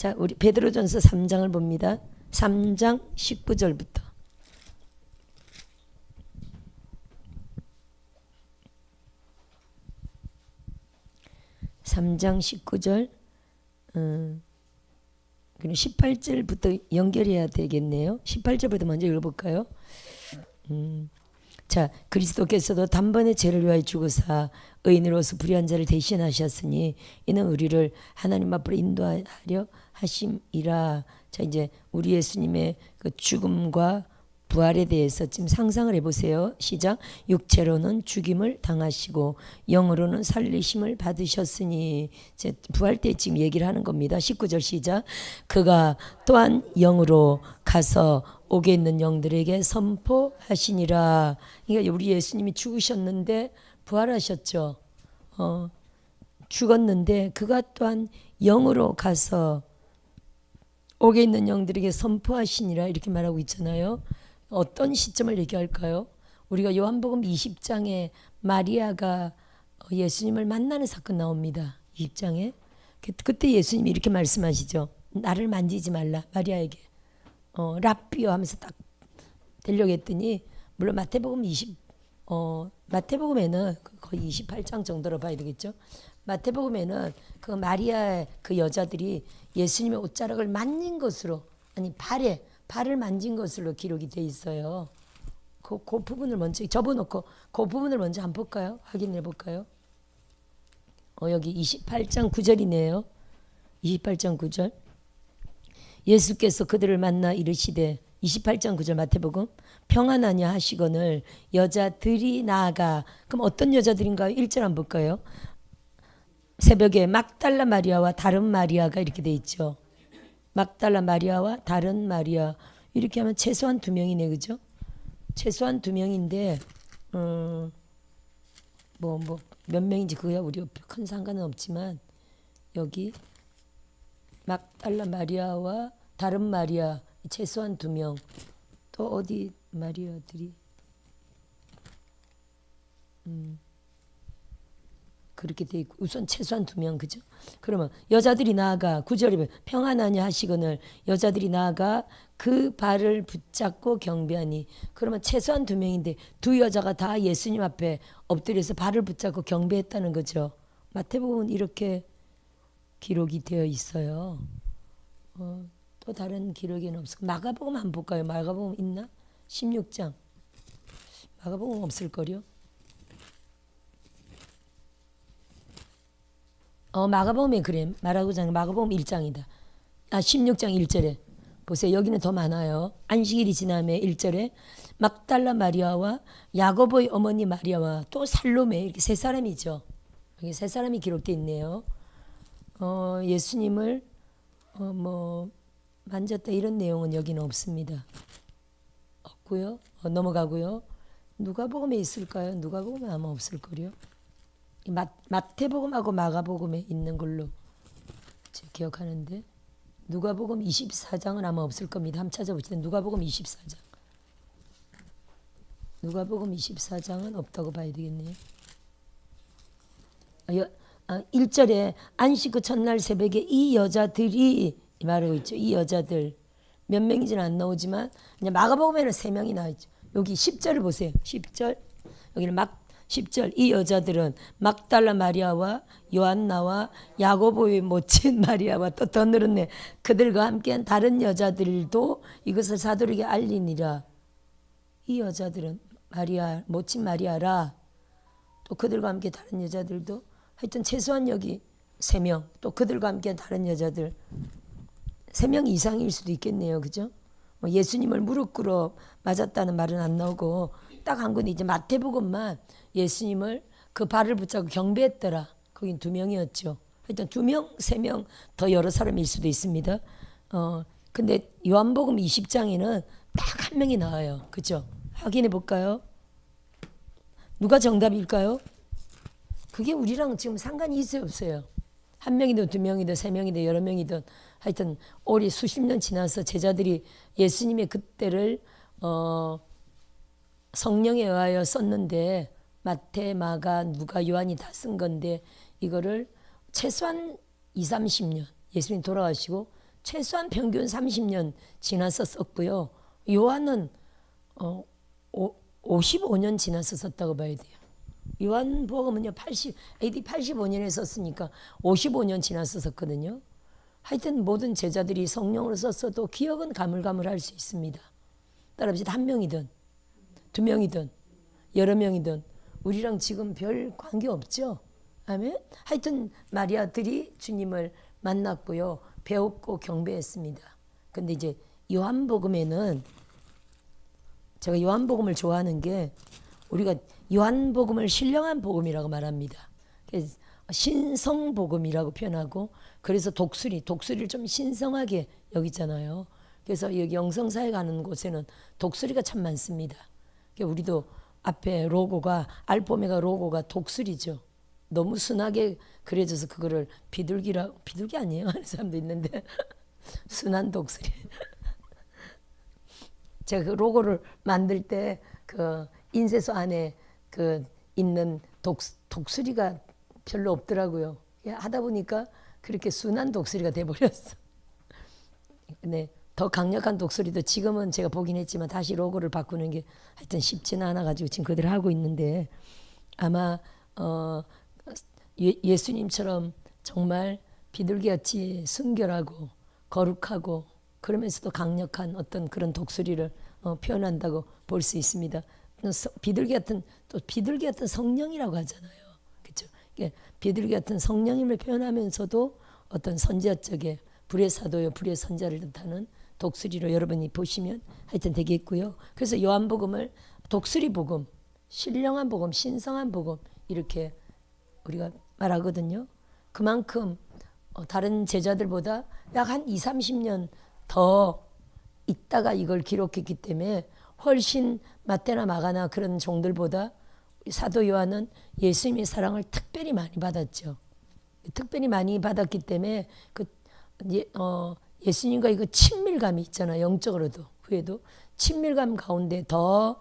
자, 우리 베드로전서 3장을 봅니다. 3장 19절부터. 3장 19절, 그럼 18절부터 연결해야 되겠네요. 18절부터 먼저 읽어볼까요? 자, 그리스도께서도 단번에 죄를 위하여 죽으사 의인으로서 불의한 자를 대신하셨으니 이는 우리를 하나님 앞으로 인도하려 하심이라. 자, 이제 우리 예수님의 그 죽음과 부활에 대해서 지금 상상을 해보세요. 시작. 육체로는 죽임을 당하시고 영으로는 살리심을 받으셨으니, 이제 부활 때 지금 얘기를 하는 겁니다. 19절 시작. 그가 또한 영으로 가서 옥에 있는 영들에게 선포하시니라. 그러니까 우리 예수님이 죽으셨는데 부활하셨죠. 죽었는데 그가 또한 영으로 가서 옥에 있는 영들에게 선포하시니라 이렇게 말하고 있잖아요. 어떤 시점을 얘기할까요? 우리가 요한복음 20장에 마리아가 예수님을 만나는 사건 나옵니다. 20장에. 그때 예수님이 이렇게 말씀하시죠. 나를 만지지 말라 마리아에게. 랍비요 하면서 딱 되려고 했더니, 물론 마태복음에는 거의 28장 정도로 봐야 되겠죠. 마태복음에는 그 마리아의 그 여자들이 예수님의 옷자락을 만진 것으로, 아니 발을 만진 것으로 기록이 돼 있어요. 그 부분을 먼저 접어놓고 그 부분을 먼저 한번 볼까요? 확인해 볼까요? 여기 28장 9절이네요. 28장 9절. 예수께서 그들을 만나 이르시되, 28장 9절 마태복음, 평안하냐 하시거늘 여자들이 나아가. 그럼 어떤 여자들인가요? 1절 한번 볼까요? 새벽에 막달라 마리아와 다른 마리아가 이렇게 돼 있죠. 막달라 마리아와 다른 마리아, 이렇게 하면 최소한 2명이네, 그죠? 최소한 2명인데 몇 명인지 그거야 우리 큰 상관은 없지만, 여기 막달라 마리아와 다른 마리아 최소한 2명. 또 어디 마리아들이 그렇게 돼 있고, 우선 최소한 2명, 그죠? 그러면 여자들이 나아가, 9절이면 평안하냐 하시거늘 여자들이 나아가 그 발을 붙잡고 경배하니. 그러면 최소한 2명인데 두 여자가 다 예수님 앞에 엎드려서 발을 붙잡고 경배했다는 거죠. 마태복음은 이렇게 기록이 되어 있어요. 또 다른 기록에는 없어. 마가복음 한번 볼까요? 마가복음 있나? 16장. 마가복음 없을걸요? 마가복음에 그래 말하고자 하는 마가복음 1장이다. 16장 1절에 보세요. 여기는 더 많아요. 안식일이 지남에 1절에 막달라 마리아와 야고보의 어머니 마리아와 또 살로메, 이렇게 3사람이죠. 여기 3사람이 기록되어 있네요. 예수님을 만졌다 이런 내용은 여기는 없습니다. 없고요. 넘어가고요. 누가복음에 있을까요? 누가복음에 아마 없을걸요. 마태복음하고 마가복음에 있는 걸로 제가 기억하는데, 누가복음 24장은 아마 없을 겁니다. 한번 찾아보시죠. 누가복음 24장. 누가복음 24장은 없다고 봐야 되겠네요. 1절에 안식 그 첫날 새벽에 이 여자들이 말하고 있죠. 이 여자들 몇 명인지는 안 나오지만 마가복음에는 3명이 나와 있죠. 여기 10절을 보세요. 10절. 여기는 10절. 이 여자들은 막달라 마리아와 요한나와 야고보의 모친 마리아와 또 더 늘었네. 그들과 함께한 다른 여자들도 이것을 사도에게 알리니라. 이 여자들은 마리아, 모친 마리아라. 또 그들과 함께 다른 여자들도, 하여튼 최소한 여기 3명, 또 그들과 함께 다른 여자들 3명 이상일 수도 있겠네요. 그죠? 예수님을 무릎 꿇어 맞았다는 말은 안 나오고, 딱 한 군데 이제 마태복음만 예수님을 그 발을 붙잡고 경배했더라. 거긴 2명이었죠. 하여튼 2명, 3명, 더 여러 사람일 수도 있습니다. 근데 요한복음 20장에는 딱 1명이 나와요. 그죠? 확인해 볼까요? 누가 정답일까요? 그게 우리랑 지금 상관이 있어요, 없어요? 1명이든 2명이든 3명이든 여러 명이든, 하여튼 오래 수십 년 지나서 제자들이 예수님의 그때를 성령에 의하여 썼는데, 마태, 마가, 누가, 요한이 다 쓴 건데, 이거를 최소한 20, 30년, 예수님 돌아가시고 최소한 평균 30년 지나서 썼고요. 요한은 55년 지나서 썼다고 봐야 돼요. 요한복음은요, AD 85년에 썼으니까 55년 지나서 썼거든요. 하여튼 모든 제자들이 성령으로 썼어도 기억은 가물가물할 수 있습니다. 따라합시다. 한 명이든 두 명이든 여러 명이든 우리랑 지금 별 관계 없죠. 아멘. 하여튼 마리아들이 주님을 만났고요, 배웠고 경배했습니다. 근데 이제 요한복음에는, 제가 요한복음을 좋아하는 게 우리가 요한복음을 신령한 복음이라고 말합니다. 신성복음이라고 표현하고, 그래서 독수리를 좀 신성하게 여기잖아요. 그래서 여기 영성사에 가는 곳에는 독수리가 참 많습니다. 우리도 앞에 로고가, 알포메가 로고가 독수리죠. 너무 순하게 그려져서 그거를 비둘기 아니에요 하는 사람도 있는데 순한 독수리. 제가 그 로고를 만들 때 그 인쇄소 안에 그 있는 독수리가 별로 없더라고요. 하다 보니까 그렇게 순한 독수리가 돼버렸어. 근데 더 강력한 독수리도 지금은 제가 보긴 했지만 다시 로고를 바꾸는 게 하여튼 쉽지는 않아가지고 지금 그대로 하고 있는데, 아마 예수님처럼 정말 비둘기같이 순결하고 거룩하고 그러면서도 강력한 어떤 그런 독수리를 표현한다고 볼 수 있습니다. 비둘기 같은 성령이라고 하잖아요. 그렇죠? 비둘기 같은 성령님을 표현하면서도 어떤 선지자적의 불의 사도요, 불의 선자를 뜻하는 독수리로 여러분이 보시면 하여튼 되겠고요. 그래서 요한복음을 독수리 복음, 신령한 복음, 신성한 복음 이렇게 우리가 말하거든요. 그만큼 다른 제자들보다 약 한 20-30년 더 있다가 이걸 기록했기 때문에 훨씬 마태나 마가나 그런 종들보다 사도 요한은 예수님의 사랑을 특별히 많이 받았죠. 특별히 많이 받았기 때문에 예수님과 이거 친밀감이 있잖아요. 영적으로도 후에도 친밀감 가운데 더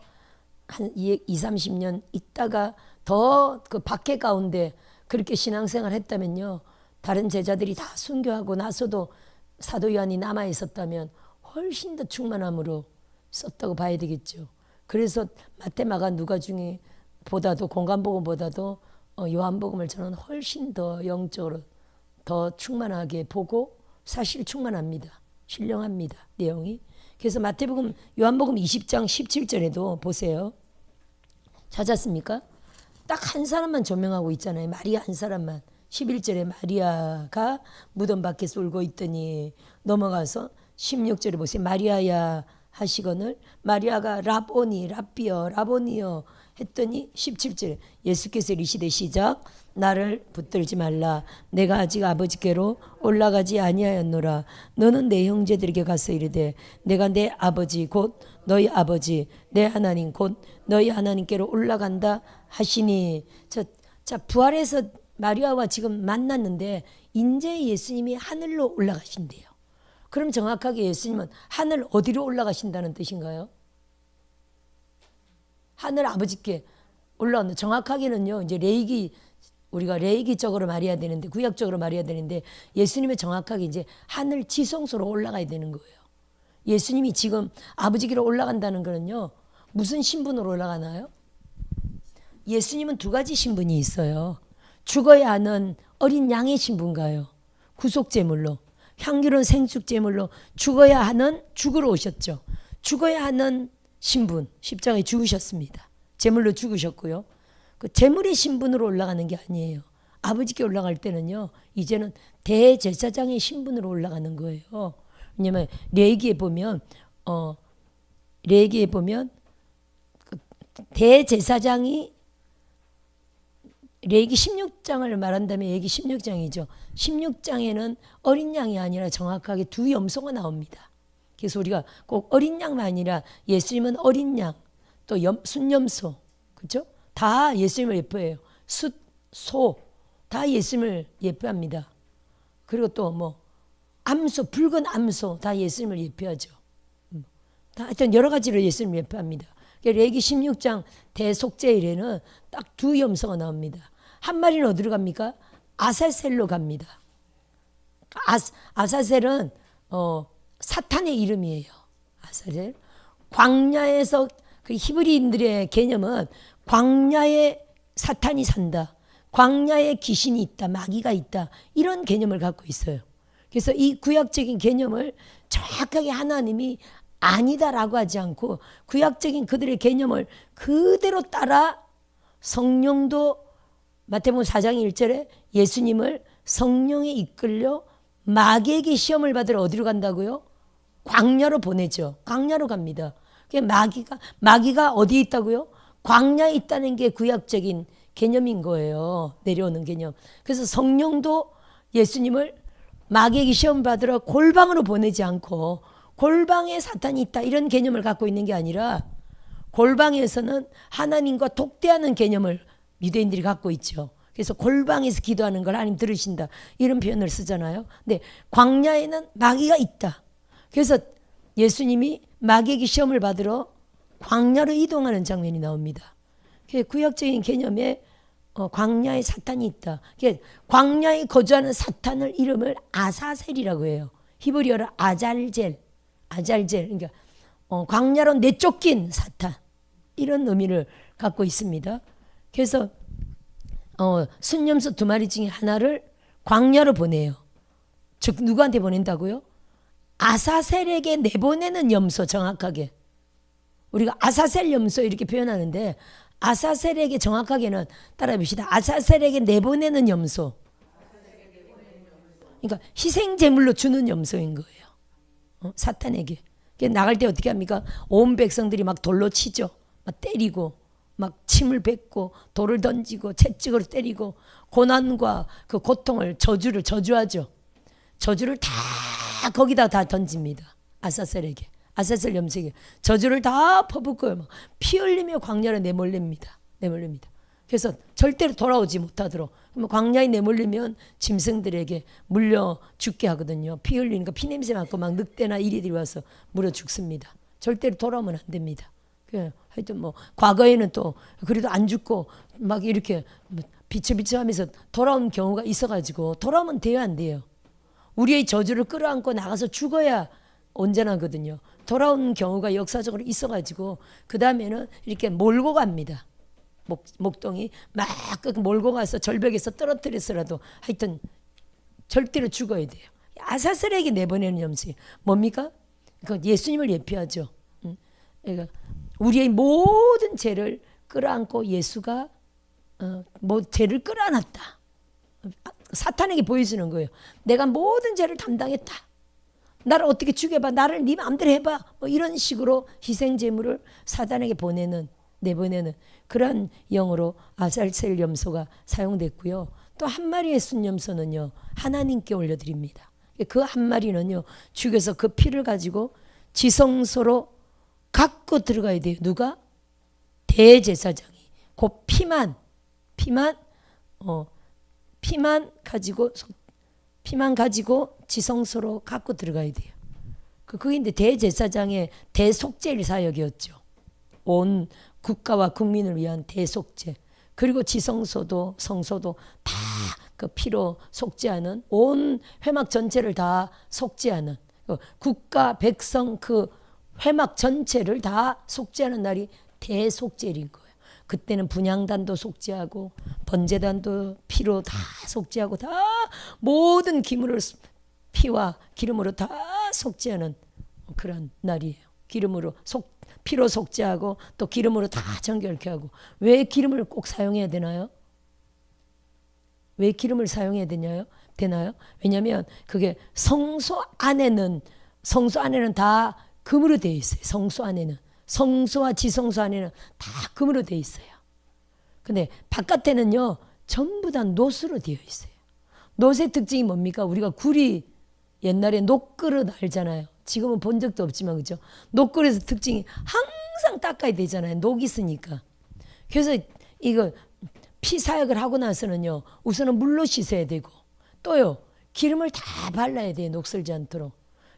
한 20-30년 있다가 더 그 박해 가운데 그렇게 신앙생활 했다면요, 다른 제자들이 다 순교하고 나서도 사도 요한이 남아 있었다면 훨씬 더 충만함으로 썼다고 봐야 되겠죠. 그래서 마태, 마가, 누가 중에 보다도 공간복음보다도 요한복음을 저는 훨씬 더 영적으로 더 충만하게 보고, 사실 충만합니다. 신령합니다. 내용이. 그래서 마태복음, 요한복음 20장 17절에도 보세요. 찾았습니까? 딱 한 사람만 조명하고 있잖아요. 마리아 한 사람만. 11절에 마리아가 무덤 밖에서 울고 있더니 넘어가서 16절에 보세요. 마리아야 하시거늘 마리아가 라보니 라비어 라보니여 했더니 17절에 예수께서 이르시되 시작 나를 붙들지 말라 내가 아직 아버지께로 올라가지 아니하였노라 너는 내 형제들에게 가서 이르되 내가 내 아버지 곧 너희 아버지 내 하나님 곧 너희 하나님께로 올라간다 하시니. 자 부활해서 마리아와 지금 만났는데 인제 예수님이 하늘로 올라가신대요. 그럼 정확하게 예수님은 하늘 어디로 올라가신다는 뜻인가요? 하늘 아버지께 올라온다. 정확하게는요, 이제 우리가 레이기적으로 말해야 되는데, 구약적으로 말해야 되는데, 예수님은 정확하게 이제 하늘 지성소로 올라가야 되는 거예요. 예수님이 지금 아버지께로 올라간다는 거는요, 무슨 신분으로 올라가나요? 예수님은 두 가지 신분이 있어요. 죽어야 하는 어린 양의 신분가요? 구속제물로. 향기로운 생축제물로 죽어야 하는 죽으러 오셨죠. 죽어야 하는 신분, 십자가에 죽으셨습니다. 제물로 죽으셨고요. 그 제물의 신분으로 올라가는 게 아니에요. 아버지께 올라갈 때는요, 이제는 대제사장의 신분으로 올라가는 거예요. 왜냐면 레위기에 보면 대제사장이 레위기 16장을 말한다면 레위기 16장이죠. 16장에는 어린 양이 아니라 정확하게 두 염소가 나옵니다. 그래서 우리가 꼭 어린 양만 아니라 예수님은 어린 양, 또 순염소, 그렇죠? 다 예수님을 예뻐해요. 숫, 소, 다 예수님을 예뻐합니다. 그리고 또 뭐 암소, 붉은 암소 다 예수님을 예뻐하죠. 다 하여튼 여러 가지로 예수님을 예뻐합니다. 레위기 16장 대속죄일에는 딱 두 염소가 나옵니다. 한 마리는 어디로 갑니까? 아사셀로 갑니다. 아사셀은 사탄의 이름이에요. 아사셀. 광야에서 그 히브리인들의 개념은 광야에 사탄이 산다. 광야에 귀신이 있다. 마귀가 있다. 이런 개념을 갖고 있어요. 그래서 이 구약적인 개념을 정확하게 하나님이 아니다라고 하지 않고 구약적인 그들의 개념을 그대로 따라 성령도 마태복음 4장 1절에 예수님을 성령에 이끌려 마귀에게 시험을 받으러 어디로 간다고요? 광야로 보내죠. 광야로 갑니다. 마귀가 어디에 있다고요? 광야에 있다는 게 구약적인 개념인 거예요. 내려오는 개념. 그래서 성령도 예수님을 마귀에게 시험 받으러 골방으로 보내지 않고 골방에 사탄이 있다 이런 개념을 갖고 있는 게 아니라 골방에서는 하나님과 독대하는 개념을 유대인들이 갖고 있죠. 그래서 골방에서 기도하는 걸 하나님 들으신다 이런 표현을 쓰잖아요. 근데 광야에는 마귀가 있다. 그래서 예수님이 마귀에게 시험을 받으러 광야로 이동하는 장면이 나옵니다. 구약적인 개념에 광야에 사탄이 있다. 광야에 거주하는 사탄을 이름을 아사셀이라고 해요. 히브리어로 아잘젤. 그러니까 광야로 내쫓긴 사탄 이런 의미를 갖고 있습니다. 그래서 순념소 2마리 중에 하나를 광야로 보내요. 즉 누구한테 보낸다고요? 아사셀에게 내보내는 염소. 정확하게 우리가 아사셀 염소 이렇게 표현하는데 아사셀에게 정확하게는 따라 봅시다. 아사셀에게 내보내는 염소. 그러니까 희생 제물로 주는 염소인 거예요. 사탄에게. 나갈 때 어떻게 합니까? 온 백성들이 막 돌로 치죠. 막 때리고 막 침을 뱉고 돌을 던지고 채찍으로 때리고 고난과 그 고통을 저주하죠. 저주를 다 거기다 다 던집니다. 아사셀에게. 아사셀 염색에 저주를 다 퍼붓고 피 흘리며 광야로 내몰립니다. 그래서 절대로 돌아오지 못하도록. 광야에 내몰리면 짐승들에게 물려 죽게 하거든요. 피 흘리니까 피냄새 맡고 막 늑대나 이리들이 와서 물어 죽습니다. 절대로 돌아오면 안 됩니다. 하여튼 과거에는 또 그래도 안 죽고 막 이렇게 비춰비춰하면서 돌아온 경우가 있어가지고 돌아오면 돼요, 안 돼요? 우리의 저주를 끌어안고 나가서 죽어야 온전하거든요. 돌아온 경우가 역사적으로 있어가지고 그 다음에는 이렇게 몰고 갑니다. 목동이 막 몰고 가서 절벽에서 떨어뜨렸어라도 하여튼 절대로 죽어야 돼요. 아사셀에게 내보내는 염소 뭡니까? 그 예수님을 예표하죠. 그러니까 우리의 모든 죄를 끌어안고 예수가 죄를 끌어안았다. 사탄에게 보여주는 거예요. 내가 모든 죄를 담당했다. 나를 어떻게 죽여봐. 나를 네 마음대로 해봐. 이런 식으로 희생제물을 사탄에게 내보내는 그런 영어로 아사셀 염소가 사용됐고요. 또 한 마리의 순염소는요. 하나님께 올려드립니다. 그 한 마리는요. 죽여서 그 피를 가지고 지성소로 갖고 들어가야 돼요. 누가? 대제사장이. 그 피만 가지고 지성소로 갖고 들어가야 돼요. 그게 이제 대제사장의 대속죄일 사역이었죠. 온 국가와 국민을 위한 대속죄. 그리고 지성소도 성소도 다 그 피로 속죄하는 온 회막 전체를 다 속죄하는 국가 백성 그 회막 전체를 다 속죄하는 날이 대속죄일인 거예요. 그때는 분향단도 속죄하고 번제단도 피로 다 속죄하고 다 모든 기물을 피와 기름으로 다 속죄하는 그런 날이에요. 피로 속죄하고 또 기름으로 다 정결케 하고. 왜 기름을 꼭 사용해야 되나요? 왜 기름을 사용해야 되나요? 왜냐하면 그게 성소 안에는 다 금으로 되어 있어요. 성소 안에는. 성소와 지성소 안에는 다 금으로 되어 있어요. 근데 바깥에는요. 전부 다 놋으로 되어 있어요. 놋의 특징이 뭡니까? 우리가 구리 옛날에 놋그릇 알잖아요. 지금은 본 적도 없지만 그죠? 놋그릇의 특징이 항상 닦아야 되잖아요. 녹이 있으니까. 그래서 이거 피 사역을 하고 나서는요. 우선은 물로 씻어야 되고 또요. 기름을 다 발라야 돼요. 녹슬지 않도록.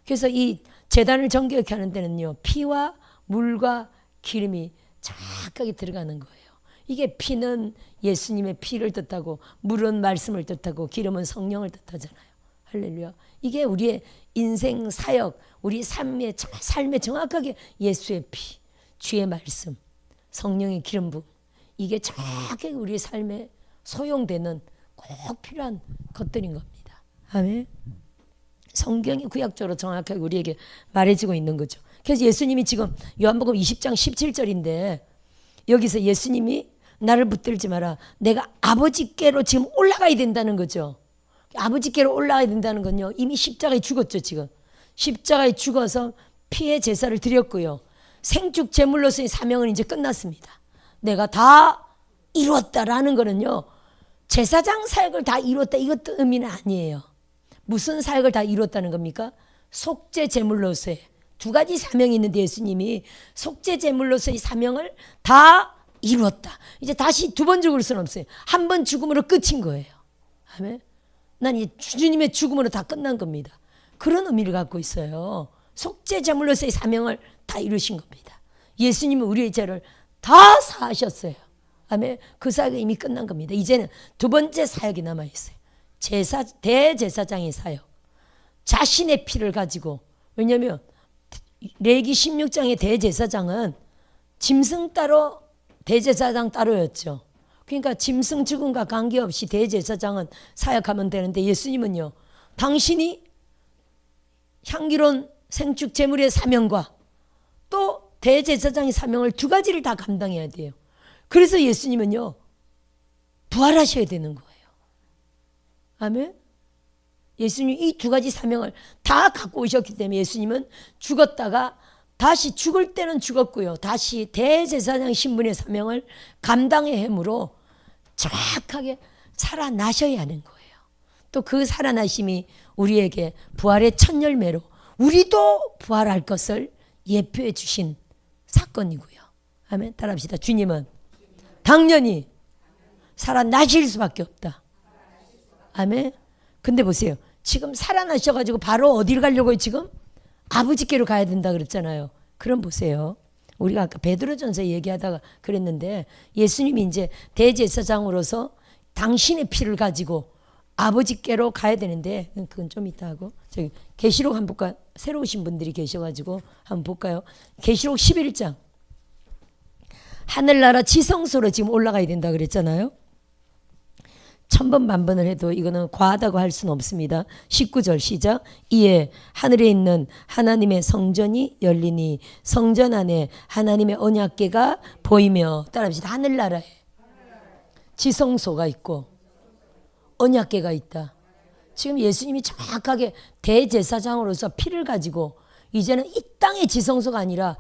그래서 이 제단을 정결케 하는 데는요. 피와 물과 기름이 정확하게 들어가는 거예요. 이게 피는 예수님의 피를 뜻하고 물은 말씀을 뜻하고 기름은 성령을 뜻하잖아요. 할렐루야. 이게 우리의 인생 사역, 우리 삶에 정확하게 예수의 피, 주의 말씀, 성령의 기름 부음, 이게 정확하게 우리의 삶에 소용되는 꼭 필요한 것들인 겁니다. 아멘. 성경이 구약적으로 정확하게 우리에게 말해주고 있는 거죠. 그래서 예수님이 지금 요한복음 20장 17절인데 여기서 예수님이 나를 붙들지 마라. 내가 아버지께로 지금 올라가야 된다는 거죠. 아버지께로 올라가야 된다는 건요. 이미 십자가에 죽었죠. 지금 십자가에 죽어서 피의 제사를 드렸고요. 생축 제물로서의 사명은 이제 끝났습니다. 내가 다 이루었다라는 거는요. 제사장 사역을 다 이루었다 이것도 의미는 아니에요. 무슨 사역을 다 이루었다는 겁니까? 속죄 제물로서의 두 가지 사명이 있는데 예수님이 속죄 제물로서의 사명을 다 이루었다. 이제 다시 두 번 죽을 수는 없어요. 한 번 죽음으로 끝인 거예요. 아멘. 난 이 주님의 죽음으로 다 끝난 겁니다. 그런 의미를 갖고 있어요. 속죄 제물로서의 사명을 다 이루신 겁니다. 예수님은 우리의 죄를 다 사하셨어요. 아멘. 그 사역이 이미 끝난 겁니다. 이제는 두 번째 사역이 남아 있어요. 대제사장의 사역. 자신의 피를 가지고, 왜냐하면 레기 16장의 대제사장은 짐승 따로 대제사장 따로였죠. 그러니까 짐승 죽음과 관계없이 대제사장은 사역하면 되는데 예수님은요. 당신이 향기로운 생축 제물의 사명과 또 대제사장의 사명을 두 가지를 다 감당해야 돼요. 그래서 예수님은요. 부활하셔야 되는 거예요. 아멘. 예수님이 이 두 가지 사명을 다 갖고 오셨기 때문에 예수님은 죽었다가 다시 죽을 때는 죽었고요. 다시 대제사장 신분의 사명을 감당의 힘으로 정확하게 살아나셔야 하는 거예요. 또 그 살아나심이 우리에게 부활의 첫 열매로 우리도 부활할 것을 예표해 주신 사건이고요. 아멘. 따라합시다. 주님은 당연히 살아나실 수밖에 없다. 아멘. 근데 보세요. 지금 살아나셔가지고 바로 어디를 가려고요 지금? 아버지께로 가야 된다 그랬잖아요. 그럼 보세요. 우리가 아까 베드로전서 얘기하다가 그랬는데 예수님이 이제 대제사장으로서 당신의 피를 가지고 아버지께로 가야 되는데 그건 좀 이따 하고 저기 계시록 한번 볼까요? 새로 오신 분들이 계셔가지고 한번 볼까요? 계시록 11장 하늘나라 지성소로 지금 올라가야 된다 그랬잖아요. 천번 만번을 해도 이거는 과하다고 할 수는 없습니다. 19절 시작. 이에 하늘에 있는 하나님의 성전이 열리니 성전 안에 하나님의 언약궤가 보이며 따라합시다. 하늘나라에 지성소가 있고 언약궤가 있다. 지금 예수님이 정확하게 대제사장으로서 피를 가지고 이제는 이 땅의 지성소가 아니라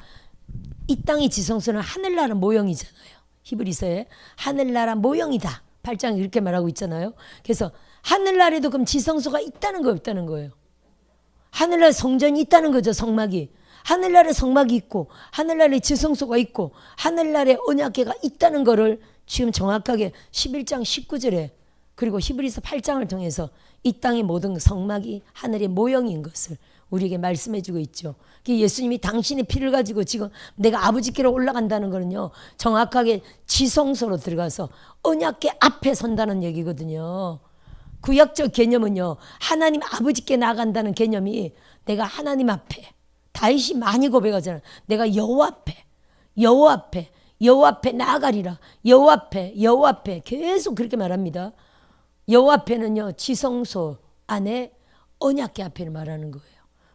이 땅의 지성소는 하늘나라 모형이잖아요. 히브리서에 하늘나라 모형이다. 8장이 이렇게 말하고 있잖아요. 그래서 하늘나라에도 그럼 지성소가 있다는 거 없다는 거예요. 하늘나라에 성전이 있다는 거죠. 성막이. 하늘나라에 성막이 있고 하늘나라에 지성소가 있고 하늘나라에 언약궤가 있다는 거를 지금 정확하게 11장 19절에 그리고 히브리서 8장을 통해서 이 땅의 모든 성막이 하늘의 모형인 것을 우리에게 말씀해 주고 있죠. 예수님이 당신의 피를 가지고 지금 내가 아버지께로 올라간다는 거는요. 정확하게 지성소로 들어가서 언약궤 앞에 선다는 얘기거든요. 구약적 개념은요. 하나님 아버지께 나아간다는 개념이 내가 하나님 앞에 다윗이 많이 고백하잖아요. 내가 여호와 앞에 나아가리라. 여호와 앞에 계속 그렇게 말합니다. 여호와 앞에는요. 지성소 안에 언약궤 앞에를 말하는 거예요.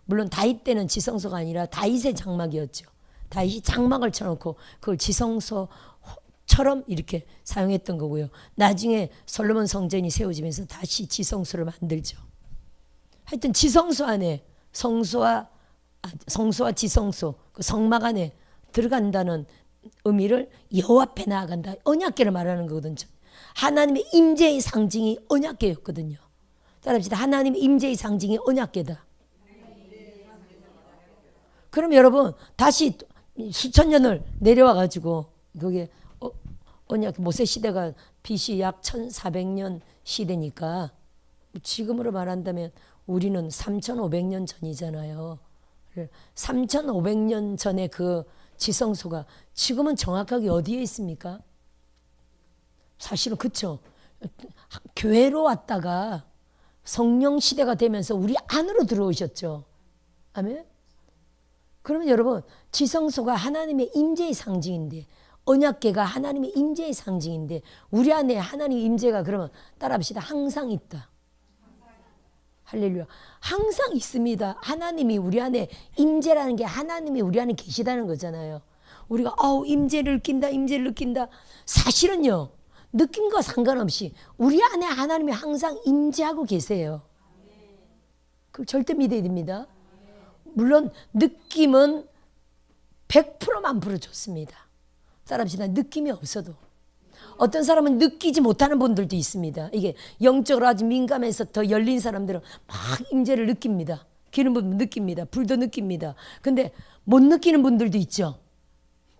물론 다윗 때는 지성소가 아니라 다윗의 장막이었죠. 다윗이 장막을 쳐놓고 그걸 지성소처럼 이렇게 사용했던 거고요. 나중에 솔로몬 성전이 세워지면서 다시 지성소를 만들죠. 하여튼 지성소 안에 성소와 지성소 그 성막 안에 들어간다는 의미를 여호와 앞에 나아간다. 언약궤를 말하는 거거든요. 하나님의 임재의 상징이 언약궤였거든요. 따라합시다. 하나님의 임재의 상징이 언약궤다. 그럼 여러분 다시 수천 년을 내려와 가지고 거기에 언약 모세 시대가 BC 약 1400년 시대니까 지금으로 말한다면 우리는 3500년 전이잖아요. 3500년 전에 그 지성소가 지금은 정확하게 어디에 있습니까? 사실은 그렇죠. 교회로 왔다가 성령 시대가 되면서 우리 안으로 들어오셨죠. 아멘. 그러면 여러분, 지성소가 하나님의 임재의 상징인데, 언약궤가 하나님의 임재의 상징인데, 우리 안에 하나님의 임재가 그러면 따라합시다. 항상 있다. 할렐루야. 항상 있습니다. 하나님이 우리 안에, 임재라는 게 하나님이 우리 안에 계시다는 거잖아요. 우리가 임재를 느낀다, 임재를 느낀다. 사실은요, 느낌과 상관없이 우리 안에 하나님이 항상 임재하고 계세요. 그걸 절대 믿어야 됩니다. 물론 느낌은 100% 만프로 좋습니다. 따라합시다. 느낌이 없어도. 어떤 사람은 느끼지 못하는 분들도 있습니다. 이게 영적으로 아주 민감해서 더 열린 사람들은 막 임재를 느낍니다. 기름 부으면 느낍니다. 불도 느낍니다. 근데 못 느끼는 분들도 있죠.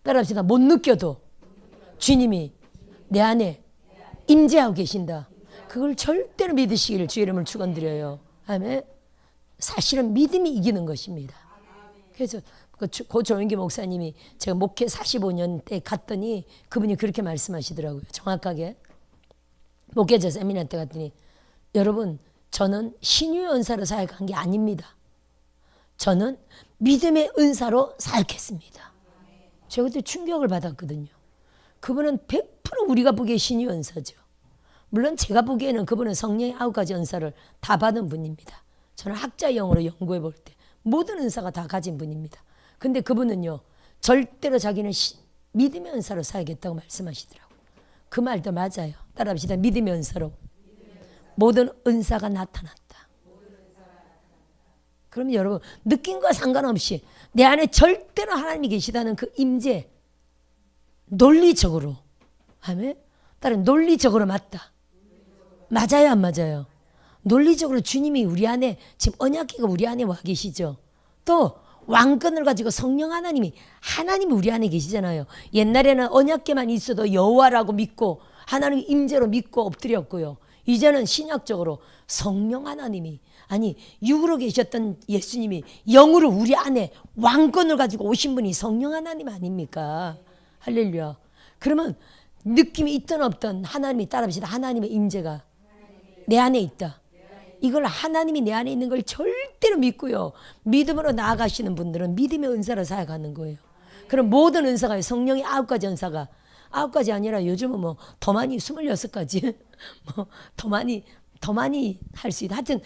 따라합시다. 못 느껴도 주님이 내 안에 임재하고 계신다. 그걸 절대로 믿으시기를 주의 이름을 축원드려요. 아멘. 사실은 믿음이 이기는 것입니다. 그래서 고 조영기 목사님이 제가 목회 45년 때 갔더니 그분이 그렇게 말씀하시더라고요. 정확하게. 목회자 세미나 때 갔더니 여러분, 저는 신유의 은사로 사역한 게 아닙니다. 저는 믿음의 은사로 사역했습니다. 제가 그때 충격을 받았거든요. 그분은 100% 우리가 보기에 신유의 은사죠. 물론 제가 보기에는 그분은 성령의 9가지 은사를 다 받은 분입니다. 저는 학자 영어로 연구해 볼 때 모든 은사가 다 가진 분입니다. 근데 그분은요, 절대로 자기는 믿음의 은사로 사역했다고 말씀하시더라고요. 그 말도 맞아요. 따라합시다. 믿음의 은사로 모든 은사가 나타났다. 그럼 여러분, 느낌과 상관없이 내 안에 절대로 하나님이 계시다는 그 임재, 논리적으로, 아멘. 따라 논리적으로 맞다. 맞아요, 안 맞아요? 논리적으로 주님이 우리 안에, 지금 언약궤가 우리 안에 와 계시죠. 또 왕권을 가지고 성령 하나님이 우리 안에 계시잖아요. 옛날에는 언약궤만 있어도 여호와라고 믿고 하나님 임재로 믿고 엎드렸고요. 이제는 신약적으로 성령 하나님이, 아니 육으로 계셨던 예수님이 영으로 우리 안에 왕권을 가지고 오신 분이 성령 하나님 아닙니까? 할렐루야. 그러면 느낌이 있든 없든 하나님이, 따라합시다. 하나님의 임재가 내 안에 있다. 이걸 하나님이 내 안에 있는 걸 절대로 믿고요. 믿음으로 나아가시는 분들은 믿음의 은사로 사역하는 거예요. 그럼 모든 은사가, 성령의 9가지 은사가, 9가지 아니라 요즘은 뭐 더 많이 26가지 뭐 더 많이 할 수 있다. 하여튼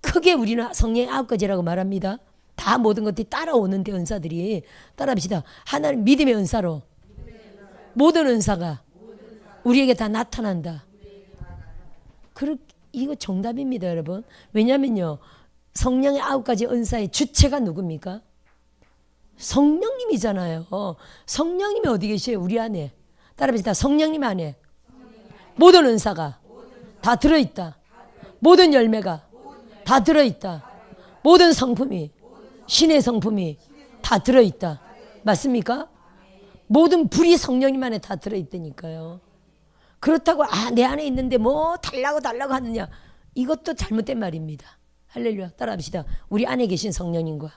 크게 우리는 성령의 9가지라고 말합니다. 다 모든 것들이 따라오는데 은사들이, 따라합시다. 하나님 믿음의 은사로 모든 은사가 우리에게 다 나타난다. 이거 정답입니다, 여러분. 왜냐면요, 성령의 9가지 은사의 주체가 누굽니까? 성령님이잖아요. 성령님이 어디 계세요? 우리 안에. 따라합시다. 성령님 안에 모든 은사가 다 들어있다. 모든 열매가 다 들어있다. 모든 성품이, 신의 성품이 다 들어있다. 맞습니까? 모든 불이 성령님 안에 다 들어있다니까요. 그렇다고 내 안에 있는데 뭐 달라고 하느냐, 이것도 잘못된 말입니다. 할렐루야. 따라합시다. 우리 안에 계신 성령님과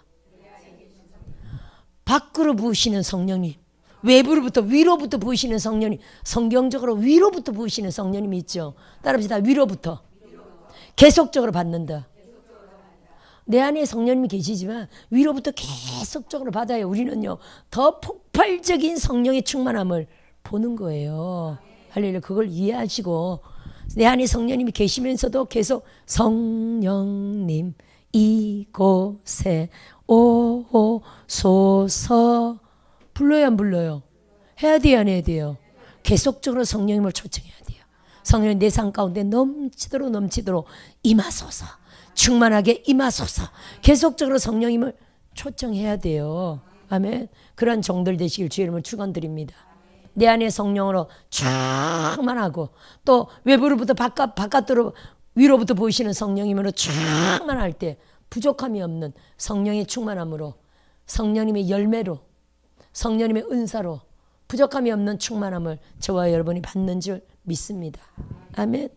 밖으로 부으시는 성령님, 외부로부터 위로부터 부으시는 성령님, 성경적으로 위로부터 부으시는 성령님이 있죠. 따라합시다. 위로부터 계속적으로 받는다. 내 안에 성령님이 계시지만 위로부터 계속적으로 받아야 우리는요, 더 폭발적인 성령의 충만함을 보는 거예요. 할렐루야. 그걸 이해하시고, 내 안에 성령님이 계시면서도 계속 성령님 이곳에 오소서 불러야 안 불러요? 해야 돼요, 안 해야 돼요? 계속적으로 성령님을 초청해야 돼요. 성령님 내 삶 가운데 넘치도록 임하소서, 충만하게 임하소서. 계속적으로 성령님을 초청해야 돼요. 아멘. 그런 종들 되시길 주의 이름으로 축원드립니다. 내 안에 성령으로 충만하고, 또 외부로부터 바깥으로 위로부터 보이시는 성령님으로 충만할 때 부족함이 없는 성령의 충만함으로, 성령님의 열매로, 성령님의 은사로 부족함이 없는 충만함을 저와 여러분이 받는 줄 믿습니다. 아멘.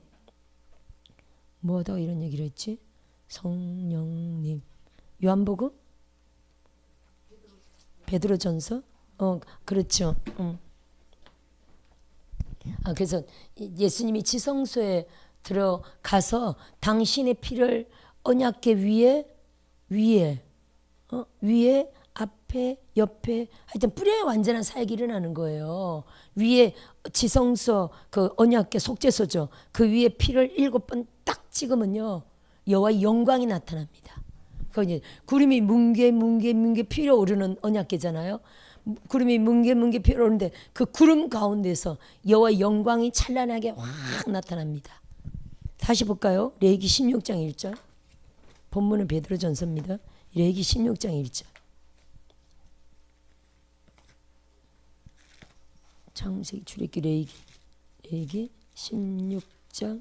뭐하다가 이런 얘기를 했지? 성령님. 요한복음? 베드로전서? 그렇죠. 그래서 예수님이 지성소에 들어가서 당신의 피를 언약궤 위에 앞에 옆에 하여튼 뿔에 완전한 사역이 일어나는 거예요. 위에 지성소 그 언약궤 속죄소죠. 그 위에 피를 7번 딱 찍으면요 여호와의 영광이 나타납니다. 그 이제 구름이 뭉게 피어 오르는 언약궤잖아요. 구름이 뭉게 피어 오르는데 그 구름 가운데서 여호와의 영광이 찬란하게 확 나타납니다. 다시 볼까요? 레위기 16장 1절. 본문은 베드로전서입니다. 레위기 16장 1절. 창세기, 출애굽기, 레위기 16장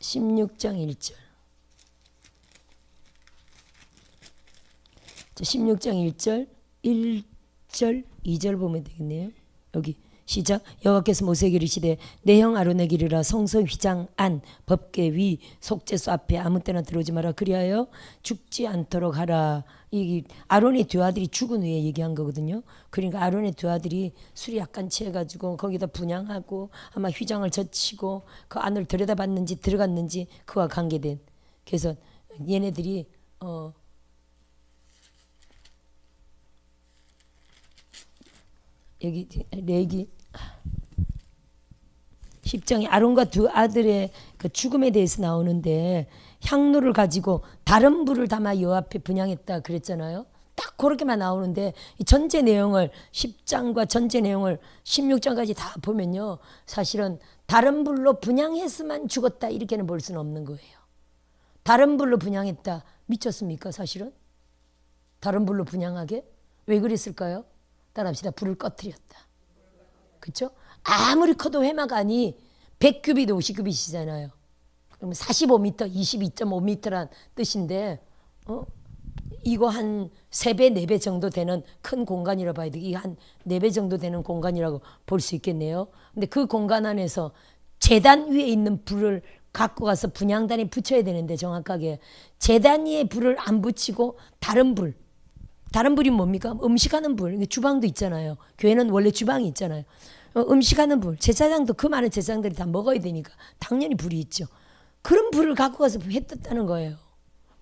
1절. 16장 1절 2절 보면 되겠네요. 여기 시작. 여호와께서 모세에게 이르시되 내 형 아론에게 이르라 성소 휘장 안 법궤 위 속죄소 앞에 아무 때나 들어오지 마라 그리하여 죽지 않도록 하라. 이 아론의 두 아들이 죽은 후에 얘기한 거거든요. 그러니까 아론의 두 아들이 술이 약간 취해가지고 거기다 분향하고 아마 휘장을 젖히고 그 안을 들여다봤는지 들어갔는지 그와 관계된. 그래서 얘네들이 여기 레위기 10장에 아론과 두 아들의 그 죽음에 대해서 나오는데 향로를 가지고 다른 불을 담아 여호와 앞에 분향했다 그랬잖아요. 딱 그렇게만 나오는데 이 전체 내용을 10장과 전체 내용을 16장까지 다 보면요. 사실은 다른 불로 분향했으면 죽었다 이렇게는 볼 수는 없는 거예요. 다른 불로 분향했다. 미쳤습니까 사실은? 다른 불로 분향하게? 왜 그랬을까요? 따라합시다. 불을 꺼뜨렸다. 그렇죠? 아무리 커도 회막안이 100규빗 50규빗이잖아요. 그러면 45m 22.5m란 뜻인데 이거 한 3배 4배 정도 되는 큰 공간이라고 봐야 돼. 이게 한 4배 정도 되는 공간이라고 볼 수 있겠네요. 근데 그 공간 안에서 제단 위에 있는 불을 갖고 가서 분향단에 붙여야 되는데 정확하게 제단 위에 불을 안 붙이고 다른 불이 뭡니까? 음식하는 불. 주방도 있잖아요. 교회는 원래 주방이 있잖아요. 음식하는 불. 제사장도 그 많은 제사장들이 다 먹어야 되니까 당연히 불이 있죠. 그런 불을 갖고 가서 했다는 거예요.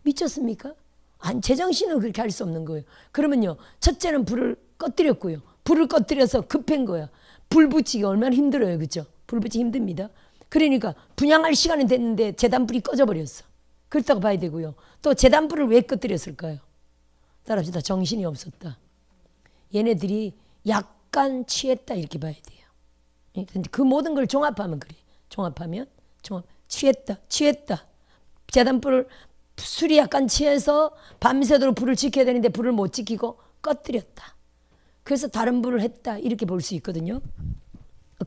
미쳤습니까? 아니 제정신은 그렇게 할 수 없는 거예요. 그러면요. 첫째는 불을 꺼뜨렸고요. 불을 꺼뜨려서 급한 거야. 불 붙이기 얼마나 힘들어요. 그렇죠? 불 붙이기 힘듭니다. 그러니까 분향할 시간이 됐는데 제단불이 꺼져버렸어. 그렇다고 봐야 되고요. 또 제단불을 왜 꺼뜨렸을까요? 따라합시다. 정신이 없었다. 얘네들이 약간 취했다 이렇게 봐야 돼요. 그 모든 걸 종합하면 그래. 취했다. 제단불을 술이 약간 취해서 밤새도록 불을 지켜야 되는데 불을 못 지키고 꺼뜨렸다. 그래서 다른 불을 했다 이렇게 볼 수 있거든요.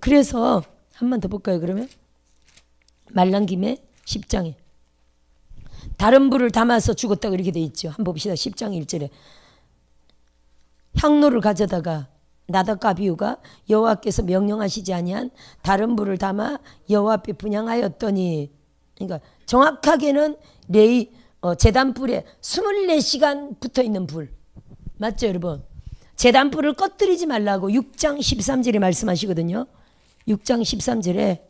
그래서 한 번 더 볼까요 그러면? 말란 김에 10장에 다른 불을 담아서 죽었다 이렇게 돼 있죠. 한번 봅시다. 10장 1절에 향로를 가져다가 나답과 아비후가 여호와께서 명령하시지 아니한 다른 불을 담아 여호와 앞에 분향하였더니 그러니까 정확하게는 제단불에 24시간 붙어있는 불 맞죠 여러분? 제단불을 꺼뜨리지 말라고 6장 13절에 말씀하시거든요. 6장 13절에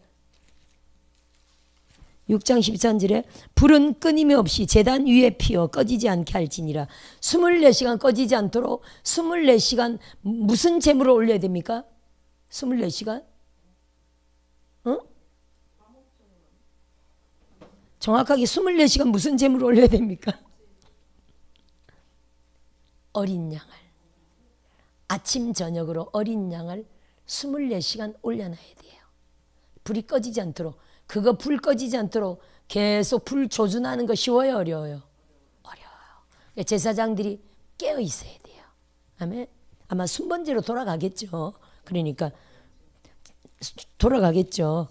불은 끊임없이 제단 위에 피어 꺼지지 않게 할지니라. 24시간 꺼지지 않도록 24시간 무슨 제물을 올려야 됩니까? 24시간? 정확하게 24시간 무슨 제물을 올려야 됩니까? 어린 양을 아침 저녁으로 어린 양을 24시간 올려놔야 돼요. 불이 꺼지지 않도록. 그거 불 꺼지지 않도록 계속 불 조준하는 거 쉬워요 어려워요? 어려워요. 제사장들이 깨어 있어야 돼요. 아멘. 아마 순번제로 돌아가겠죠. 그러니까 돌아가겠죠.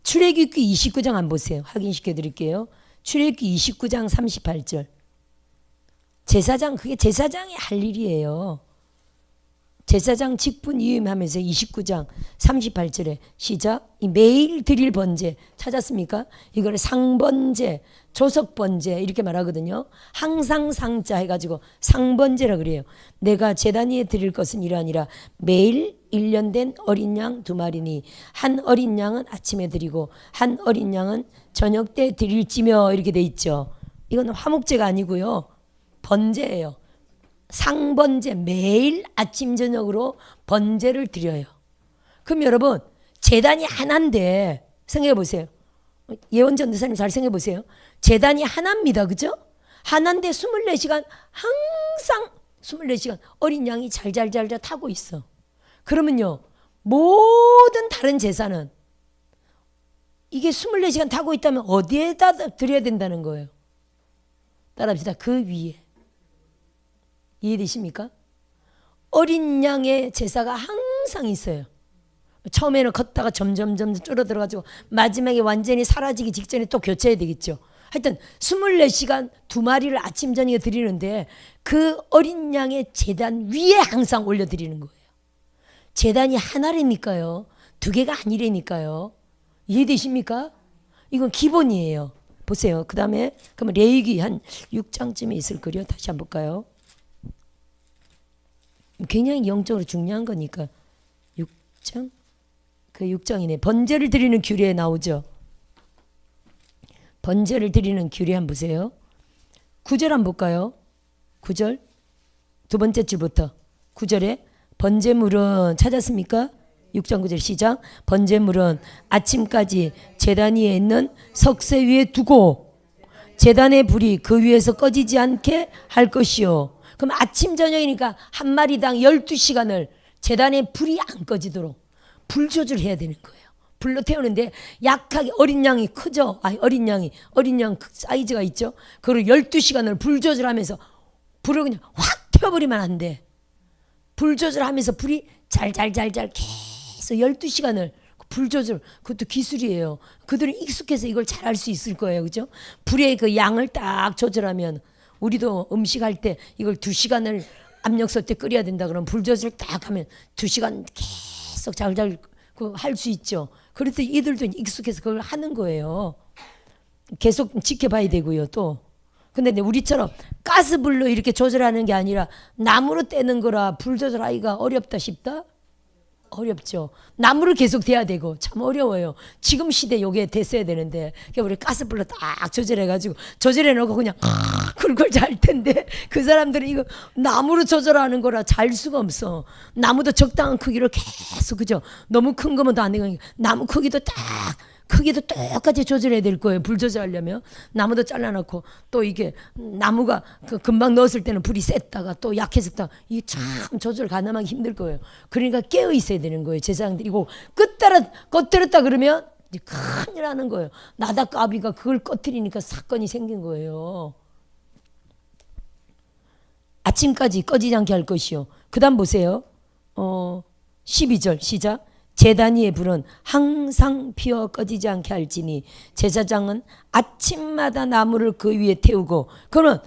출애굽기 29장 한번 보세요. 확인시켜 드릴게요. 출애굽기 29장 38절. 그게 제사장이 할 일이에요. 제사장 직분 위임하면서 29장 38절에 시작. 이 매일 드릴 번제 찾았습니까? 이걸 상번제, 조석번제 이렇게 말하거든요. 항상 상자 해가지고 상번제라 그래요. 내가 제단 위에 드릴 것은 이러하니라. 매일 1년 된 어린 양 2마리니 한 어린 양은 아침에 드리고 한 어린 양은 저녁 때 드릴지며 이렇게 돼 있죠. 이건 화목제가 아니고요. 번제예요. 상번제, 매일 아침 저녁으로 번제를 드려요. 그럼 여러분 제단이 하나인데 생각해 보세요. 예원 전도사님 잘 생각해 보세요. 제단이 하나입니다. 그죠? 하나인데 24시간 항상 24시간 어린 양이 잘잘잘 타고 있어. 그러면요 모든 다른 제사는 이게 24시간 타고 있다면 어디에다 드려야 된다는 거예요? 따라합시다. 그 위에. 이해되십니까? 어린 양의 제사가 항상 있어요. 처음에는 걷다가 점점 줄어들어가지고 마지막에 완전히 사라지기 직전에 또 교체해야 되겠죠. 하여튼 24시간 2마리를 아침 저녁에 드리는데 그 어린 양의 제단 위에 항상 올려드리는 거예요. 제단이 하나라니까요. 2개가 아니라니까요. 이해되십니까? 이건 기본이에요. 보세요. 그 다음에 그러면 레위기 한 6장쯤에 있을 거요. 다시 한번 볼까요? 굉장히 영적으로 중요한 거니까 6장? 그 6장이네. 번제를 드리는 규례에 나오죠. 번제를 드리는 규례 한번 보세요. 9절 한번 볼까요? 9절 두 번째 줄부터 9절에 번제물은 찾았습니까? 6장 9절 시작. 번제물은 아침까지 제단 위에 있는 석쇠 위에 두고 제단의 불이 그 위에서 꺼지지 않게 할 것이요. 그럼 아침 저녁이니까 한 마리당 12시간을 제단에 불이 안 꺼지도록 불 조절해야 되는 거예요. 불로 태우는데 약하게 어린 양이 크죠. 어린 양 사이즈가 있죠. 그걸 12시간을 불 조절하면서 불을 그냥 확 태워버리면 안 돼. 불 조절하면서 불이 잘잘잘잘 계속 12시간을 불 조절, 그것도 기술이에요. 그들은 익숙해서 이걸 잘할 수 있을 거예요. 그죠? 불의 그 양을 딱 조절하면 우리도 음식할 때 이걸 2시간을 압력솥 때 끓여야 된다 그러면 불 조절 딱 하면 2시간 계속 잘잘 할 수 있죠. 그래도 이들도 익숙해서 그걸 하는 거예요. 계속 지켜봐야 되고요. 또 근데 우리처럼 가스불로 이렇게 조절하는 게 아니라 나무로 떼는 거라 불 조절하기가 어렵다 싶다? 어렵죠. 나무를 계속 대야 되고 참 어려워요. 지금 시대 요게 됐어야 되는데 우리 가스불로 딱 조절해가지고 조절해 놓고 그냥 쿨쿨 잘 텐데 그 사람들은 이거 나무로 조절하는 거라 잘 수가 없어. 나무도 적당한 크기로 계속 그죠. 너무 큰 거면 더 안 되고 나무 크기도 똑같이 조절해야 될 거예요. 불 조절하려면 나무도 잘라놓고 또 이게 나무가 금방 넣었을 때는 불이 셌다가 또 약해졌다. 이게 참 조절 가능하기 힘들 거예요. 그러니까 깨어 있어야 되는 거예요. 제사장들이고 꺼뜨렸다 그러면 이제 큰일 나는 거예요. 나답과비가 그걸 꺼뜨리니까 사건이 생긴 거예요. 아침까지 꺼지지 않게 할 것이요. 그 다음 보세요. 12절 시작. 제단 위의 불은 항상 피어 꺼지지 않게 할지니 제사장은 아침마다 나무를 그 위에 태우고 그러면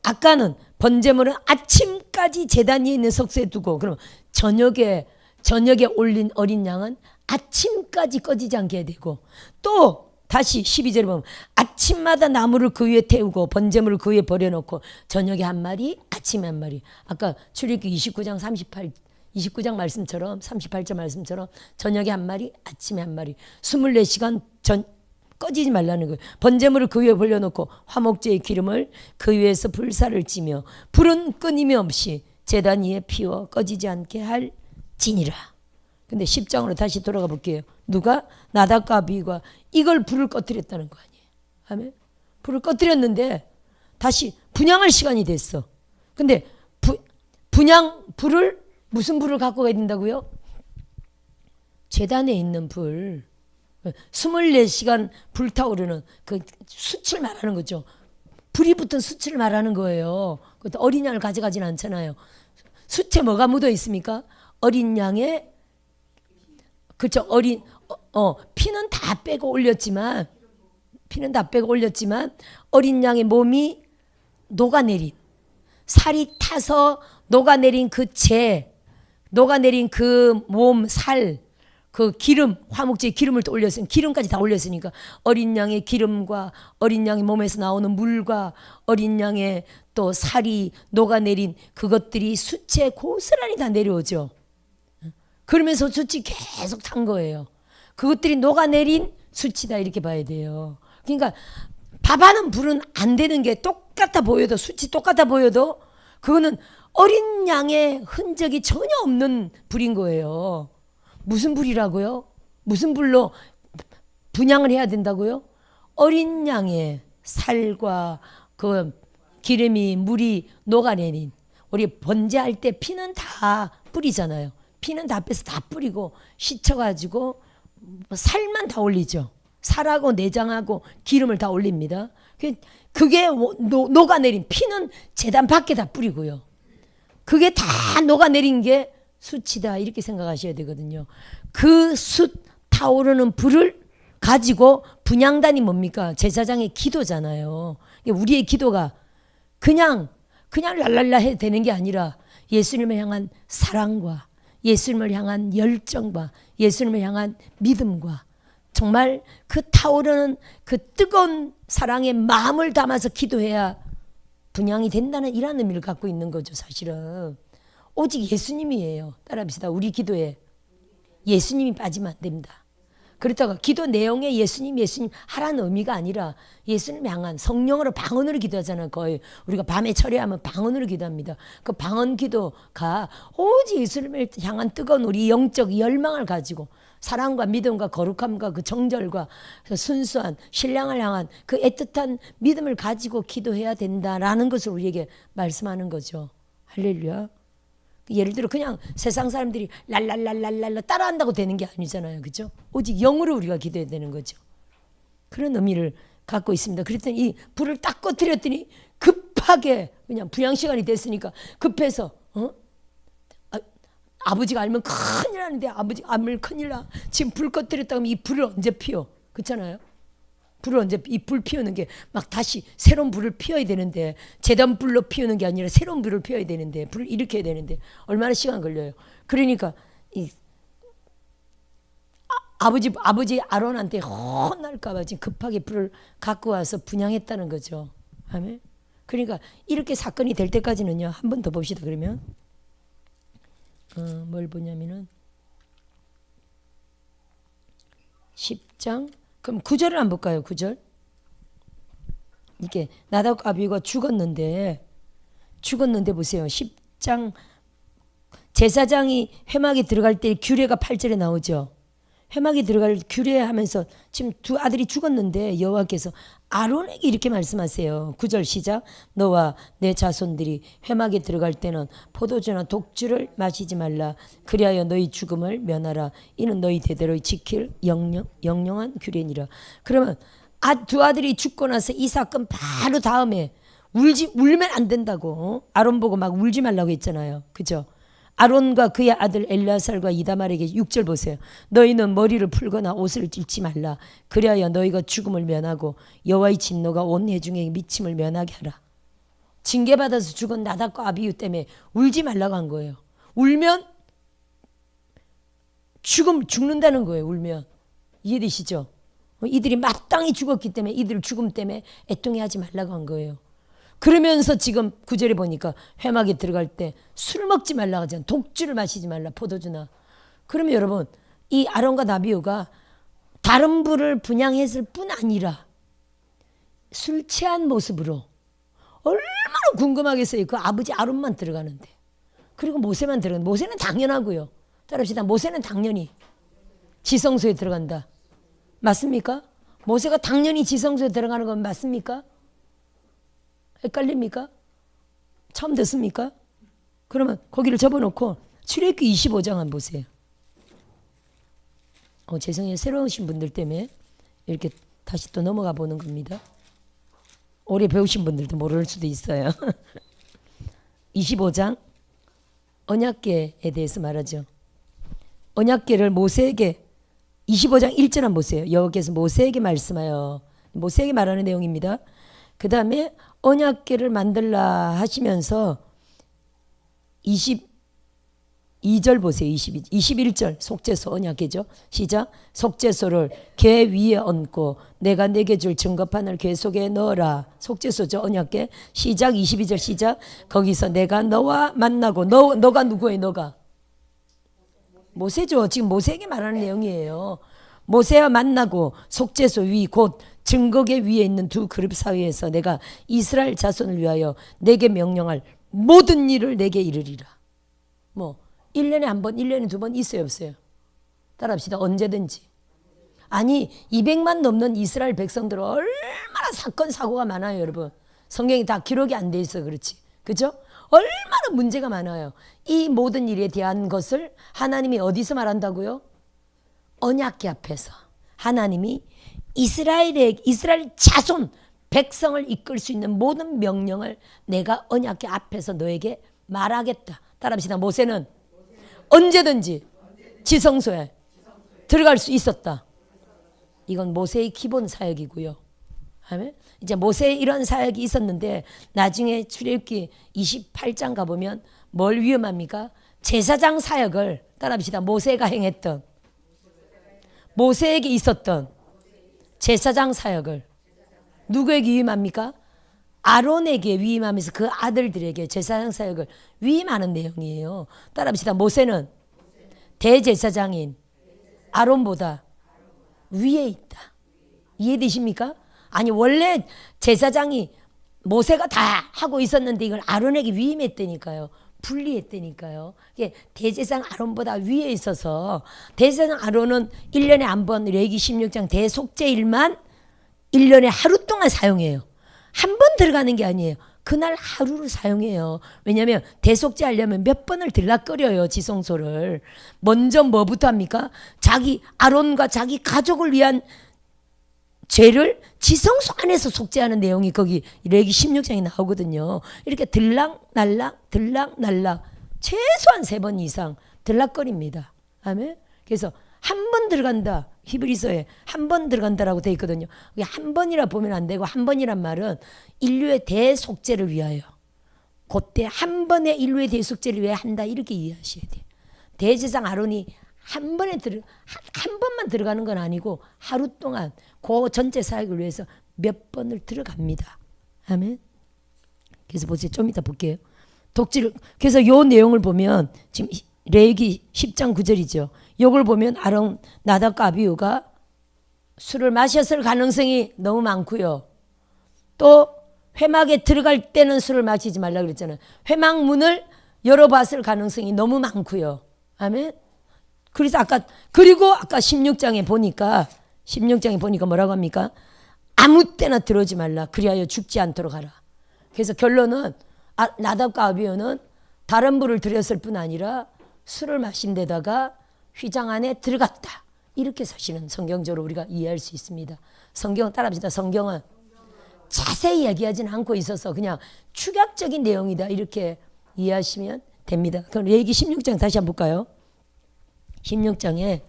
아까는 번제물은 아침까지 제단 위에 있는 석쇠에 두고 그럼 저녁에 올린 어린 양은 아침까지 꺼지지 않게 해야 되고 또 다시 12절에 보면 아침마다 나무를 그 위에 태우고 번제물을 그 위에 버려놓고 저녁에 한 마리 아침에 한 마리 아까 출애굽기 29장 29장 말씀처럼 38절 말씀처럼 저녁에 한 마리 아침에 한 마리 24시간 꺼지지 말라는 거예요. 번제물을 그 위에 벌려놓고 화목제의 기름을 그 위에서 불사를 찌며 불은 끊임이 없이 제단 위에 피워 꺼지지 않게 할지니라. 근데 10장으로 다시 돌아가 볼게요. 누가? 나답과 아비후가 이걸 불을 꺼뜨렸다는 거 아니에요. 아멘. 불을 꺼뜨렸는데 다시 분향할 시간이 됐어. 근데 불을 무슨 불을 갖고 가야 된다고요? 제단에 있는 불. 24시간 불타오르는 그 수치를 말하는 거죠. 불이 붙은 수치를 말하는 거예요. 그것도 어린 양을 가져가지는 않잖아요. 수치에 뭐가 묻어 있습니까? 어린 양의 그렇죠. 피는 다 빼고 올렸지만 어린 양의 몸이 녹아내린 살이 타서 녹아내린 그 녹아내린 그 몸, 살, 그 기름, 화목제에 기름을 또 올렸으니 기름까지 다 올렸으니까 어린 양의 기름과 어린 양의 몸에서 나오는 물과 어린 양의 또 살이 녹아내린 그것들이 수치에 고스란히 다 내려오죠. 그러면서 수치 계속 탄 거예요. 그것들이 녹아내린 수치다 이렇게 봐야 돼요. 그러니까 밥하는 불은 안 되는 게 똑같아 보여도 수치 똑같아 보여도 그거는 어린 양의 흔적이 전혀 없는 불인 거예요. 무슨 불이라고요? 무슨 불로 분향을 해야 된다고요? 어린 양의 살과 그 기름이 물이 녹아내린 우리 번제할 때 피는 다 뿌리잖아요. 피는 다 빼서 다 뿌리고 씻어가지고 살만 다 올리죠. 살하고 내장하고 기름을 다 올립니다. 그게 녹아내린 피는 제단 밖에 다 뿌리고요. 그게 다 녹아내린 게 숯이다 이렇게 생각하셔야 되거든요. 그 숯 타오르는 불을 가지고 분향단이 뭡니까? 제사장의 기도잖아요. 우리의 기도가 그냥 랄랄라 해도 되는 게 아니라 예수님을 향한 사랑과 예수님을 향한 열정과 예수님을 향한 믿음과 정말 그 타오르는 그 뜨거운 사랑의 마음을 담아서 기도해야 분향이 된다는 이런 의미를 갖고 있는 거죠. 사실은 오직 예수님이에요. 따라합시다. 우리 기도에 예수님이 빠지면 안 됩니다. 그렇다고 기도 내용에 예수님 하라는 의미가 아니라 예수님 향한 성령으로 방언으로 기도하잖아요. 거의 우리가 밤에 철회하면 방언으로 기도합니다. 그 방언 기도가 오직 예수님을 향한 뜨거운 우리 영적 열망을 가지고 사랑과 믿음과 거룩함과 그 정절과 그 순수한 신랑을 향한 그 애틋한 믿음을 가지고 기도해야 된다라는 것을 우리에게 말씀하는 거죠. 할렐루야. 예를 들어 그냥 세상 사람들이 랄랄랄랄랄라 따라한다고 되는 게 아니잖아요. 그렇죠? 오직 영으로 우리가 기도해야 되는 거죠. 그런 의미를 갖고 있습니다. 그랬더니 이 불을 딱 꺼뜨렸더니 급하게 그냥 분향 시간이 됐으니까 급해서 아버지가 알면 큰일 나는데 아버지 알면 큰일 나. 지금 불 꺼뜨렸다 하면 이 불을 언제 피워? 그렇잖아요. 불을 언제 이 불 피우는 게 막 다시 새로운 불을 피워야 되는데 제단 불로 피우는 게 아니라 새로운 불을 피워야 되는데 불을 일으켜야 되는데 얼마나 시간 걸려요. 그러니까 이 아버지 아론한테 혼날까 봐 지금 급하게 불을 갖고 와서 분향했다는 거죠. 아멘. 그러니까 이렇게 사건이 될 때까지는요. 한 번 더 봅시다. 그러면 뭘 보냐면은 10장 그럼 9절을 한번 볼까요? 9절. 이게 나답과 아비후가 죽었는데 보세요. 10장 제사장이 회막에 들어갈 때 규례가 8절에 나오죠. 회막에 들어갈 규례하면서 지금 두 아들이 죽었는데 여호와께서 아론에게 이렇게 말씀하세요. 9절 시작. 너와 내 자손들이 회막에 들어갈 때는 포도주나 독주를 마시지 말라. 그리하여 너희 죽음을 면하라. 이는 너희 대대로 지킬 영영한 규례니라. 그러면 두 아들이 죽고 나서 이 사건 바로 다음에 울면 안 된다고 아론 보고 막 울지 말라고 했잖아요. 그죠? 아론과 그의 아들 엘르아살과 이다말에게 6절 보세요. 너희는 머리를 풀거나 옷을 찢지 말라. 그리하여 너희가 죽음을 면하고 여호와의 진노가 온 회중에게 미침을 면하게 하라. 징계받아서 죽은 나답과 아비후 때문에 울지 말라고 한 거예요. 울면 죽는다는 거예요. 울면. 이해되시죠? 이들이 마땅히 죽었기 때문에 이들 죽음 때문에 애통해하지 말라고 한 거예요. 그러면서 지금 9절에 보니까 회막에 들어갈 때 술 먹지 말라고 하잖아요. 독주를 마시지 말라. 포도주나. 그러면 여러분 이 아론과 나비후가 다른 불을 분향했을 뿐 아니라 술 취한 모습으로 얼마나 궁금하겠어요. 그 아버지 아론만 들어가는데. 그리고 모세만 들어가는데 모세는 당연하고요. 따라합시다. 모세는 당연히 지성소에 들어간다. 맞습니까? 모세가 당연히 지성소에 들어가는 건 맞습니까? 헷갈립니까? 처음 듣습니까? 그러면 거기를 접어놓고 출애굽기 25장 한번 보세요. 죄송해요. 새로 오신 분들 때문에 이렇게 다시 또 넘어가 보는 겁니다. 오래 배우신 분들도 모를 수도 있어요. 25장 언약궤에 대해서 말하죠. 언약궤를 모세에게 25장 1절 한번 보세요. 여호와께서 모세에게 말씀하여 모세에게 말하는 내용입니다. 그 다음에 언약궤를 만들라 하시면서 22절 보세요. 21절 속죄소 언약궤죠. 시작. 속죄소를 궤 위에 얹고 내가 내게 줄 증거판을 궤 속에 넣어라. 속죄소죠. 언약궤. 시작. 22절 시작. 거기서 내가 너와 만나고 너가 누구예요? 너가 모세죠. 지금 모세에게 말하는 내용이에요. 모세와 만나고 속죄소 위 곧 증거궤 위에 있는 두 그룹 사이에서 내가 이스라엘 자손을 위하여 내게 명령할 모든 일을 내게 이르리라. 뭐 1년에 한 번, 1년에 두 번 있어요, 없어요? 따라합시다. 언제든지. 아니 200만 넘는 이스라엘 백성들 얼마나 사건 사고가 많아요, 여러분. 성경이 다 기록이 안 돼 있어 그렇지. 그죠? 얼마나 문제가 많아요. 이 모든 일에 대한 것을 하나님이 어디서 말한다고요? 언약궤 앞에서 하나님이 이스라엘 자손 백성을 이끌 수 있는 모든 명령을 내가 언약궤 앞에서 너에게 말하겠다. 따라합시다. 모세는 언제든지 지성소에 들어갈 수 있었다. 이건 모세의 기본 사역이고요. 아멘. 이제 모세의 이런 사역이 있었는데 나중에 출애굽기 28장 가보면 뭘 위험합니까? 제사장 사역을 따라합시다. 모세가 행했던 모세에게 있었던 제사장 사역을 누구에게 위임합니까? 아론에게 위임하면서 그 아들들에게 제사장 사역을 위임하는 내용이에요. 따라합시다. 모세는 대제사장인 아론보다 위에 있다. 이해되십니까? 아니 원래 제사장이 모세가 다 하고 있었는데 이걸 아론에게 위임했다니까요. 분리했다니까요. 대제사장 아론보다 위에 있어서 대제사장 아론은 1년에 한 번 레위기 16장 대속죄일만 1년에 하루 동안 사용해요. 한 번 들어가는 게 아니에요. 그날 하루를 사용해요. 왜냐하면 대속죄 하려면 몇 번을 들락거려요. 지성소를. 먼저 뭐부터 합니까? 자기 아론과 자기 가족을 위한 죄를 지성소 안에서 속죄하는 내용이 거기 레위기 16장에 나오거든요. 이렇게 들락날락 최소한 3번 이상 들락거립니다. 아멘. 그래서 한 번 들어간다. 히브리서에 한 번 들어간다라고 되어 있거든요. 한 번이라 보면 안 되고 한 번이란 말은 인류의 대속죄를 위하여 그때 한 번의 인류의 대속죄를 위해 한다 이렇게 이해하셔야 돼요. 대제사장 아론이 한 번만 들어가는 건 아니고 하루 동안 그 전체 사역을 위해서 몇 번을 들어갑니다. 아멘. 그래서 보세요. 좀 이따 볼게요. 그래서 요 내용을 보면 지금 레위기 10장 9절이죠. 요걸 보면 아론 나답과 아비후가 술을 마셨을 가능성이 너무 많고요. 또 회막에 들어갈 때는 술을 마시지 말라 그랬잖아요. 회막 문을 열어봤을 가능성이 너무 많고요. 아멘. 그래서 그리고 아까 16장에 보니까 뭐라고 합니까? 아무 때나 들어오지 말라. 그리하여 죽지 않도록 하라. 그래서 결론은 나답과 아비후는 다른 불을 들였을 뿐 아니라 술을 마신 데다가 휘장 안에 들어갔다. 이렇게 사실은 성경적으로 우리가 이해할 수 있습니다. 성경 따라합시다. 성경은 자세히 얘기하지는 않고 있어서 그냥 축약적인 내용이다. 이렇게 이해하시면 됩니다. 그럼 레위기 16장 다시 한번 볼까요? 16장에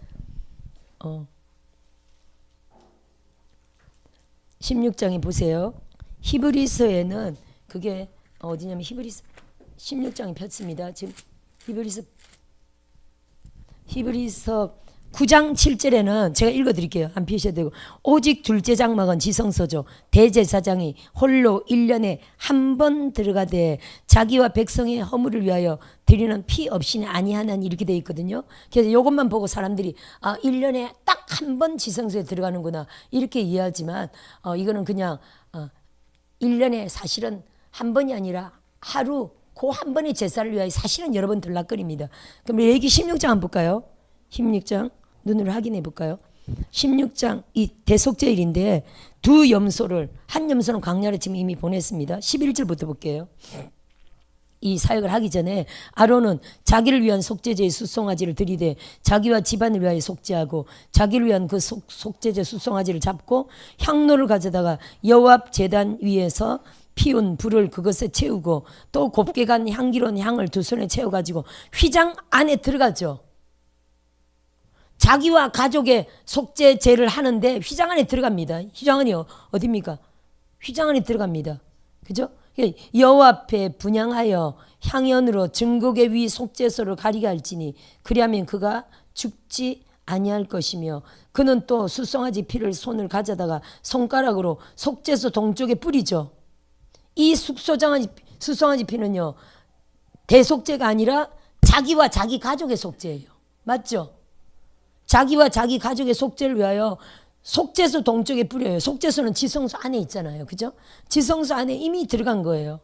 16장에 보세요. 히브리서에는 그게 어디냐면 히브리서 16장이 폈습니다. 지금 히브리서 9장 7절에는 제가 읽어드릴게요. 안 피우셔도 되고 오직 둘째 장막은 지성소죠. 대제사장이 홀로 1년에 한 번 들어가되 자기와 백성의 허물을 위하여 드리는 피 없이는 아니하나니 이렇게 되어 있거든요. 그래서 이것만 보고 사람들이 1년에 딱 한 번 지성소에 들어가는구나 이렇게 이해하지만 이거는 그냥 1년에 사실은 한 번이 아니라 하루 그 한 번의 제사를 위하여 사실은 여러 번 들락거립니다. 그럼 레위기 16장 한번 볼까요? 16장 눈으로 확인해 볼까요? 16장 이 대속죄일인데 두 염소를 한 염소는 광야를 지금 이미 보냈습니다. 11절부터 볼게요. 이 사역을 하기 전에 아론은 자기를 위한 속죄제의 수송아지를 들이되 자기와 집안을 위하여 속죄하고 자기를 위한 그 속죄제 수송아지를 잡고 향로를 가져다가 여호와 앞 제단 위에서 피운 불을 그것에 채우고 또 곱게 간 향기로운 향을 두 손에 채워가지고 휘장 안에 들어가죠. 자기와 가족의 속죄제를 하는데 휘장 안에 들어갑니다. 휘장 안이 어디입니까? 휘장 안에 들어갑니다. 그죠? 여호와 앞에 분향하여 향연으로 증거의 위 속죄소를 가리게 할지니 그리하면 그가 죽지 아니할 것이며 그는 또 수송아지 피를 손을 가져다가 손가락으로 속죄소 동쪽에 뿌리죠. 이 수송아지 피는요 대속죄가 아니라 자기와 자기 가족의 속죄예요. 맞죠? 자기와 자기 가족의 속죄를 위하여 속죄소 동쪽에 뿌려요. 속죄소는 지성소 안에 있잖아요. 그죠? 지성소 안에 이미 들어간 거예요.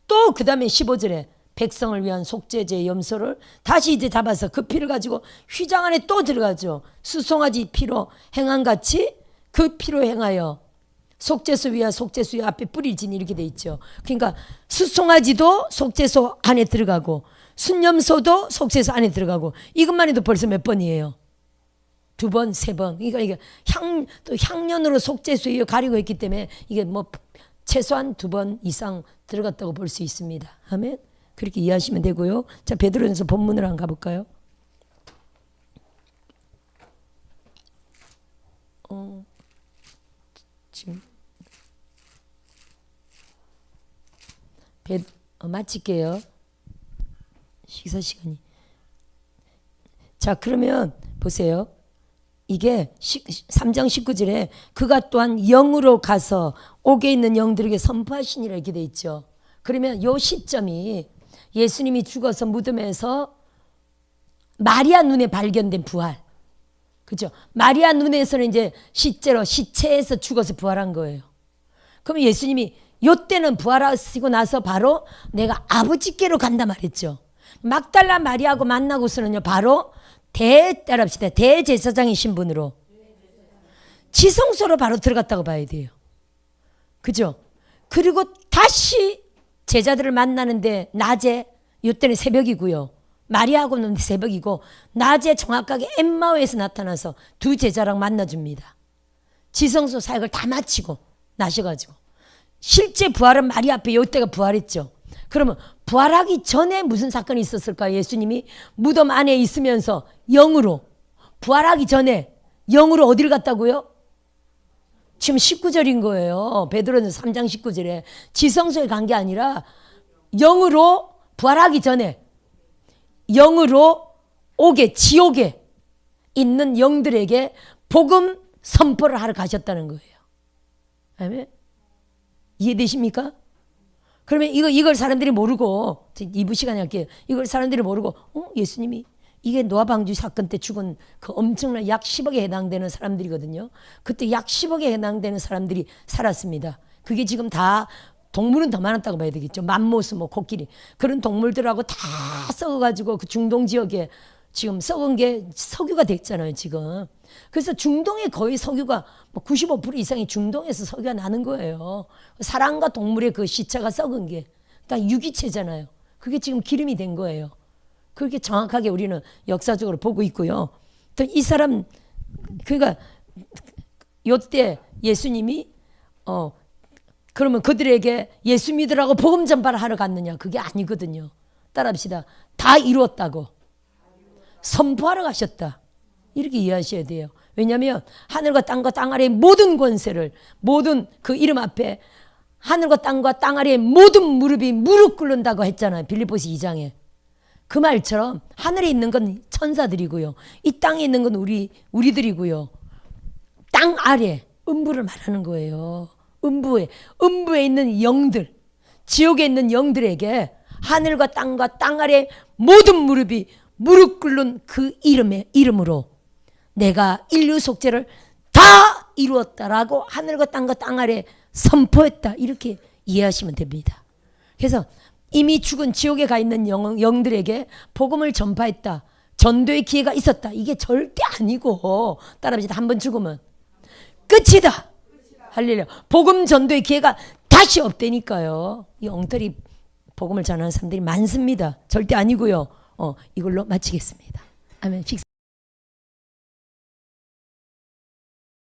또 그 다음에 15절에 백성을 위한 속죄제 염소를 다시 이제 잡아서 그 피를 가지고 휘장 안에 또 들어가죠. 수송아지 피로 행한같이 그 피로 행하여 속죄소 위와 속죄소 위 앞에 뿌릴지니 이렇게 돼 있죠. 그러니까 수송아지도 속죄소 안에 들어가고 순염소도 속죄소 안에 들어가고 이것만 해도 벌써 몇 번이에요? 2번, 3번. 그러니까 이게 또 향년으로 속죄소 위에 가리고 있기 때문에 이게 뭐 최소한 2번 이상 들어갔다고 볼 수 있습니다. 아멘. 그렇게 이해하시면 되고요. 자, 베드로전서 본문으로 한번 가볼까요? 지금 마칠게요. 식사 시간이. 자, 그러면 보세요. 이게 3장 19절에 그가 또한 영으로 가서 옥에 있는 영들에게 선포하시니라 이렇게 돼 있죠. 그러면 요 시점이 예수님이 죽어서 무덤에서 마리아 눈에 발견된 부활. 그죠? 마리아 눈에서는 이제 실제로 시체에서 죽어서 부활한 거예요. 그럼 예수님이 요때는 부활하시고 나서 바로 내가 아버지께로 간다 말했죠. 막달라 마리아하고 만나고서는요 바로 따라합시다. 대제사장이신 분으로 지성소로 바로 들어갔다고 봐야 돼요. 그죠? 그리고 다시 제자들을 만나는데 낮에 이때는 새벽이고요. 마리아하고는 새벽이고 낮에 정확하게 엠마오에서 나타나서 두 제자랑 만나줍니다. 지성소 사역을 다 마치고 나셔가지고 실제 부활은 마리아 앞에 이때가 부활했죠. 그러면 부활하기 전에 무슨 사건이 있었을까요? 예수님이 무덤 안에 있으면서 영으로 부활하기 전에 영으로 어디를 갔다고요? 지금 19절인 거예요. 베드로전서 3장 19절에 지성소에 간 게 아니라 영으로 부활하기 전에 영으로 지옥에 있는 영들에게 복음 선포를 하러 가셨다는 거예요. 아멘. 이해되십니까? 그러면 이걸 사람들이 모르고 2부 시간에 할게요. 이걸 사람들이 모르고 예수님이 이게 노아 방주 사건 때 죽은 그 엄청난 약 10억에 해당되는 사람들이거든요. 그때 약 10억에 해당되는 사람들이 살았습니다. 그게 지금 다 동물은 더 많았다고 봐야 되겠죠. 맘모스, 코끼리 그런 동물들하고 다 썩어가지고 그 중동 지역에 지금 썩은 게 석유가 됐잖아요. 지금. 그래서 중동에 거의 석유가 95% 이상이 중동에서 석유가 나는 거예요. 사람과 동물의 그 시체가 썩은 게 다 유기체잖아요. 그게 지금 기름이 된 거예요. 그렇게 정확하게 우리는 역사적으로 보고 있고요. 또 이 사람 그러니까 요때 예수님이 그러면 그들에게 예수 믿으라고 복음 전파를 하러 갔느냐? 그게 아니거든요. 따라합시다. 다 이루었다고. 선포하러 가셨다. 이렇게 이해하셔야 돼요. 왜냐하면 하늘과 땅과 땅 아래의 모든 권세를 모든 그 이름 앞에 하늘과 땅 아래의 모든 무릎이 무릎 꿇는다고 했잖아요. 빌립보서 2장에. 그 말처럼 하늘에 있는 건 천사들이고요. 이 땅에 있는 건 우리들이고요. 땅 아래 음부를 말하는 거예요. 음부에 있는 영들, 지옥에 있는 영들에게 하늘과 땅 아래 모든 무릎이 무릎 꿇는 그 이름으로 내가 인류 속죄를 다 이루었다라고 하늘과 땅 아래 선포했다. 이렇게 이해하시면 됩니다. 그래서 이미 죽은 지옥에 가 있는 영들에게 복음을 전파했다. 전도의 기회가 있었다. 이게 절대 아니고 따라합시다. 한번 죽으면 끝이다. 할렐루야. 복음 전도의 기회가 다시 없다니까요. 이 엉터리 복음을 전하는 사람들이 많습니다. 절대 아니고요. 이걸로 마치겠습니다. 아멘.